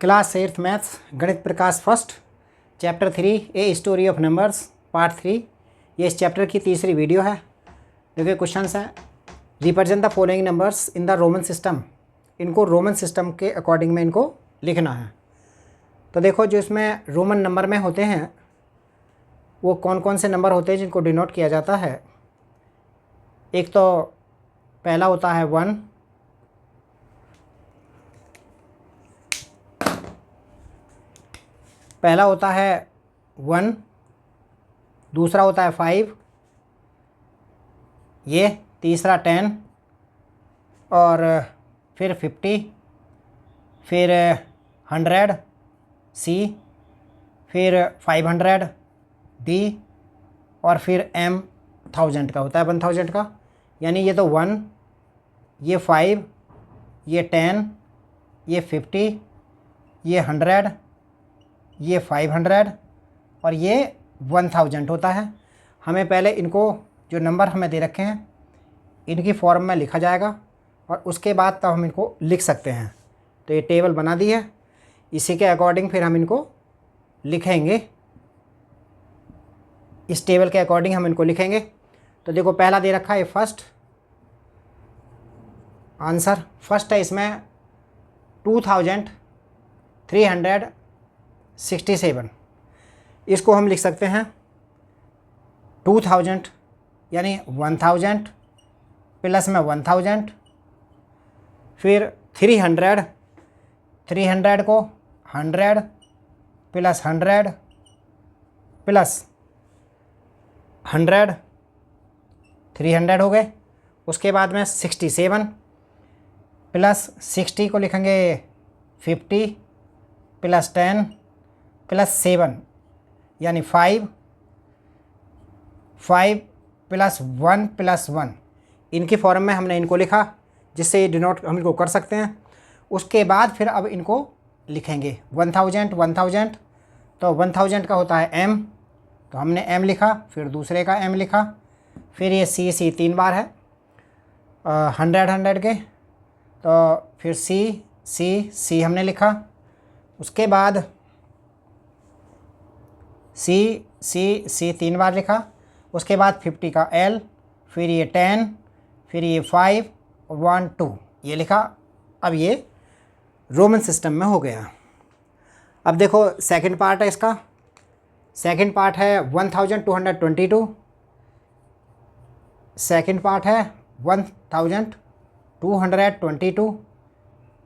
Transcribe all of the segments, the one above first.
Class 8th maths Ganita Prakash first chapter 3 a story of numbers part 3। ये इस chapter की तीसरी वीडियो है। देखिए क्वेश्चंस हैं, represent the following numbers in the Roman system. इनको रोमन सिस्टम के अकॉर्डिंग में इनको लिखना है। तो देखो जो इसमें रोमन नंबर में होते हैं वो कौन कौन से नंबर होते हैं जिनको डिनोट किया जाता है। एक तो पहला होता है 1, पहला होता है 1, दूसरा होता है 5, ये तीसरा 10 और फिर 50, फिर 100 सी, फिर 500 डी और फिर एम 1000 का होता है 1000 का। यानी ये तो 1, ये 5, ये 10, ये 50, ये 100, ये 500 और ये 1000 होता है। हमें पहले इनको जो नंबर हमें दे रखे हैं इनकी फॉर्म में लिखा जाएगा और उसके बाद तब हम इनको लिख सकते हैं। तो ये टेबल बना दी है, इसी के अकॉर्डिंग फिर हम इनको लिखेंगे। इस टेबल के अकॉर्डिंग हम इनको लिखेंगे। तो देखो पहला दे रखा है फर्स्ट आंसर। फर्स्ट है इसमें 2367। इसको हम लिख सकते हैं 2000 यानी 1000 प्लस में 1000, फिर 300 को 100 प्लस 100 प्लस 100 300 हो गए। उसके बाद में 67 प्लस 60 को लिखेंगे 50 प्लस 10 प्लस 7 यानी 5 प्लस 1 प्लस 1। इनकी फॉर्म में हमने इनको लिखा जिससे ये डिनोट हम इनको कर सकते हैं। उसके बाद फिर अब इनको लिखेंगे 1000 तो 1000 का होता है m, तो हमने m लिखा, फिर दूसरे का m लिखा, फिर ये c 3 बार है 100 के, तो फिर c हमने लिखा। उसके बाद c 3 बार लिखा। उसके बाद 50 का l, फिर ये 10, फिर ये 5 और 1 2 ये लिखा। अब ये रोमन सिस्टम में हो गया। अब देखो सेकंड पार्ट है इसका। सेकंड पार्ट है 1222। सेकंड पार्ट है 1222।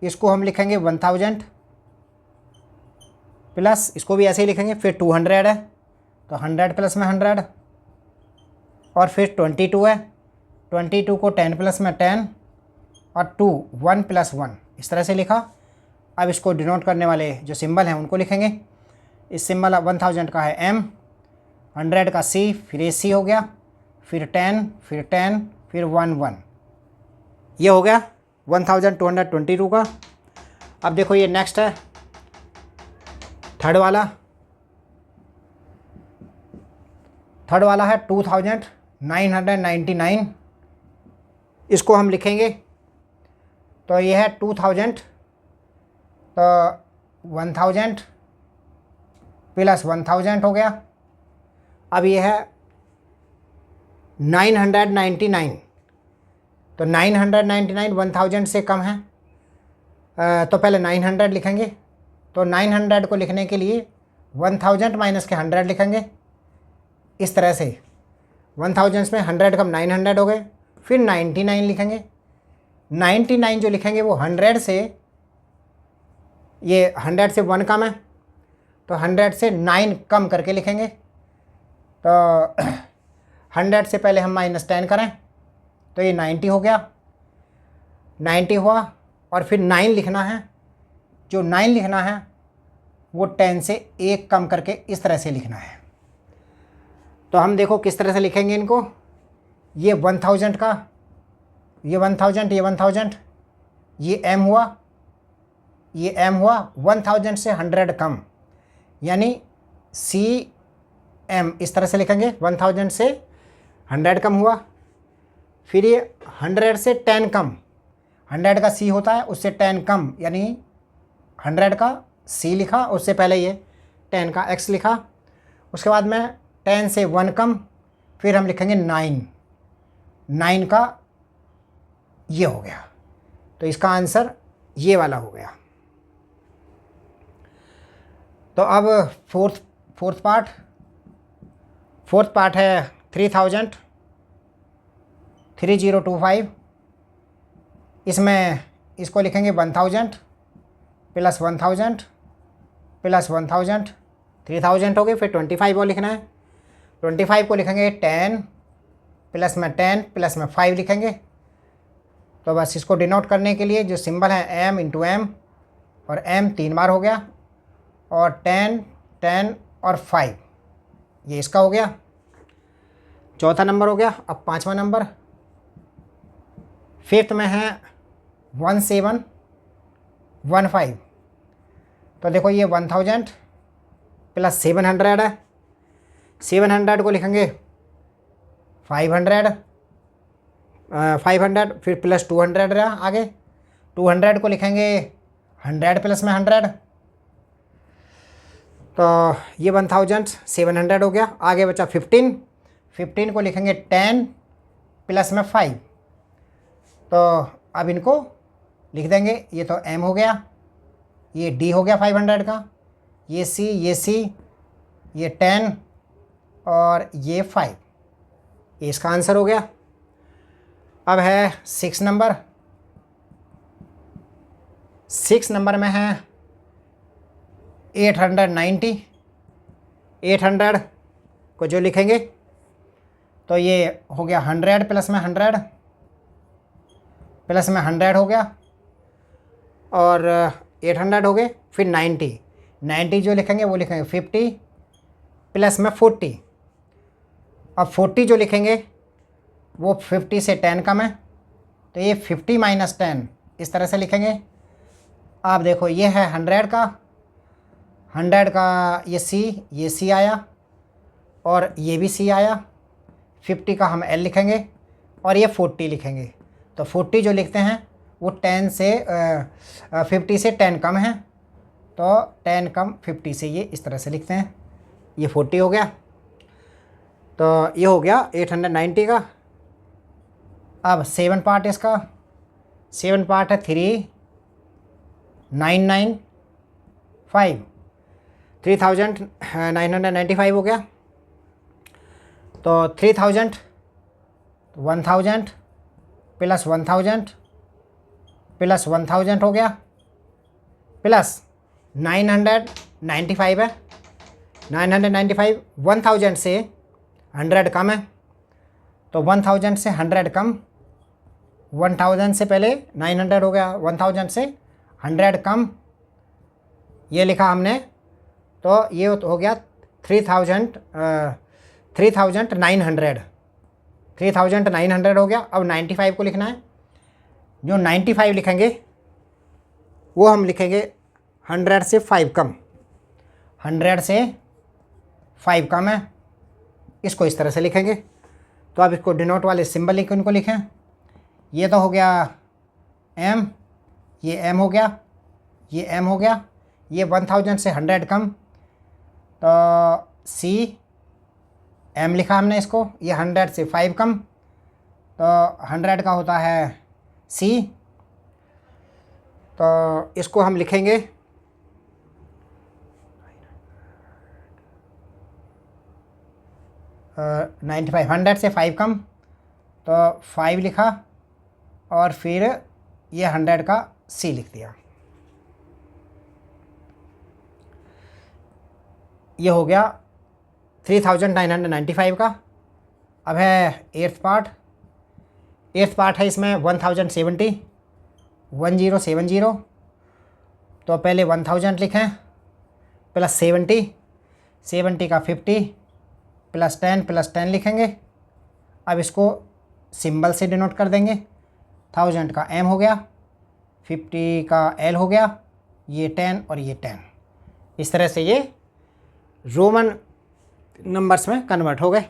इसको हम लिखेंगे 1000 प्लस, इसको भी ऐसे ही लिखेंगे, फिर 200 है तो 100 प्लस में 100 और फिर 22 है, 22 को 10 प्लस में 10 और 2 1 प्लस 1 इस तरह से लिखा। अब इसको डिनोट करने वाले जो सिंबल हैं उनको लिखेंगे। इस सिंबल 1000 का है m, 100 का c, फिर ये c हो गया, फिर 10, फिर 10, फिर 1 1। ये हो गया 1222 का। अब देखो ये नेक्स्ट है थर्ड वाला है 2999। इसको हम लिखेंगे। तो ये है 2000, तो 1000 प्लस 1000 हो गया। अब ये है 999, तो 999 1000 से कम है, तो पहले 900 लिखेंगे। तो 900 को लिखने के लिए 1000 माइनस के 100 लिखेंगे। इस तरह से 1000 में 100 कम 900 हो गए। फिर 99 लिखेंगे। 99 जो लिखेंगे वो 100 से, ये 100 से 1 कम है तो 100 से 9 कम करके लिखेंगे। तो 100 से पहले हम -10 करें तो ये 90 हो गया। 90 हुआ और फिर 9 लिखना है। जो 9 लिखना है वो 10 से 1 कम करके इस तरह से लिखना है। तो हम देखो किस तरह से लिखेंगे इनको। ये 1000 का, ये 1000, ये 1000, ये m हुआ, ये m हुआ। 1000 से 100 कम यानी cm इस तरह से लिखेंगे। 1000 से 100 कम हुआ। फिर ये 100 से 10 कम, 100 का c होता है उससे 10 कम यानी 100 का C लिखा, उससे पहले ये 10 का X लिखा, उसके बाद में 10 से 1 कम, फिर हम लिखेंगे 9 का ये हो गया। तो इसका आंसर ये वाला हो गया। तो अब फोर्थ पार्ट है 3025। इसमें इसको लिखेंगे 1000 प्लस 1000 प्लस 1000, 3000 हो गई। फिर 25 को लिखना है। 25 को लिखेंगे 10 प्लस में 10 प्लस में 5 लिखेंगे। तो बस इसको डिनोट करने के लिए जो सिंबल है m इंटू एम, और m 3 बार हो गया, और 10 10 और 5 ये इसका हो गया। चौथा नंबर हो गया। अब पांचवा नंबर, फिफ्थ में है 1715। तो देखो ये 1000 प्लस 700 है। 700 को लिखेंगे 500, फिर प्लस 200 रहा आगे। 200 को लिखेंगे 100 प्लस में 100। तो ये 1700 हो गया। आगे बचा 15 को लिखेंगे 10 प्लस में 5। तो अब इनको लिख देंगे। ये तो m हो गया, ये d हो गया 500 का, ये c, ये 10 और ये 5। ये इसका आंसर हो गया। अब है 6 नंबर। 6 नंबर में है 890। 800 को जो लिखेंगे तो ये हो गया 100 प्लस में 100 प्लस में 100 हो गया, और 800 हो गए। फिर 90 जो लिखेंगे वो लिखेंगे 50 प्लस में 40। अब 40 जो लिखेंगे वो 50 से 10 कम है, तो ये 50 माइनस 10 इस तरह से लिखेंगे। आप देखो ये है 100 का ये C आया, और ये भी C आया। 50 का हम L लिखेंगे, और ये 40 लिखेंगे। तो 40 जो लिखते हैं वो 10 से 50 से 10 कम है, तो 10 कम 50 से ये इस तरह से लिखते हैं। ये 40 हो गया। तो ये हो गया 890 का। अब 7 पार्ट इसका। 7 पार्ट है 3995। 3995 हो गया। तो 3000 1000 प्लस 1000 प्लस 1000 हो गया, प्लस 995 है। 995 1000 से 100 कम है, तो 1000 से 100 कम, 1000 से पहले 900 हो गया, 1000 से 100 कम ये लिखा हमने। तो ये हो गया 3900 हो गया। अब 95 को लिखना है। जो 95 लिखेंगे वो हम लिखेंगे 100 से 5 कम। 100 से 5 कम है, इसको इस तरह से लिखेंगे। तो अब इसको डिनोट वाले सिंबल लिख उनको लिखें। ये तो हो गया m, ये m हो गया, ये m हो गया। ये 1000 से 100 कम, तो C m लिखा हमने इसको। ये 100 से 5 कम, तो 100 का होता है C। तो इसको हम लिखेंगे 95। 100 से 5 कम, तो 5 लिखा, और फिर ये 100 का C लिख दिया। ये हो गया 3995 का। अब है 8th पार्ट। 8th पार्ट है इसमें 1070। 1070। तो पहले 1000 लिखें, प्लस 70 का 50 प्लस 10 लिखेंगे। अब इसको सिंबल से डिनोट कर देंगे। 1000 का m हो गया, 50 का l हो गया, ये 10 और ये 10। इस तरह से ये रोमन नंबर्स में कन्वर्ट हो गए।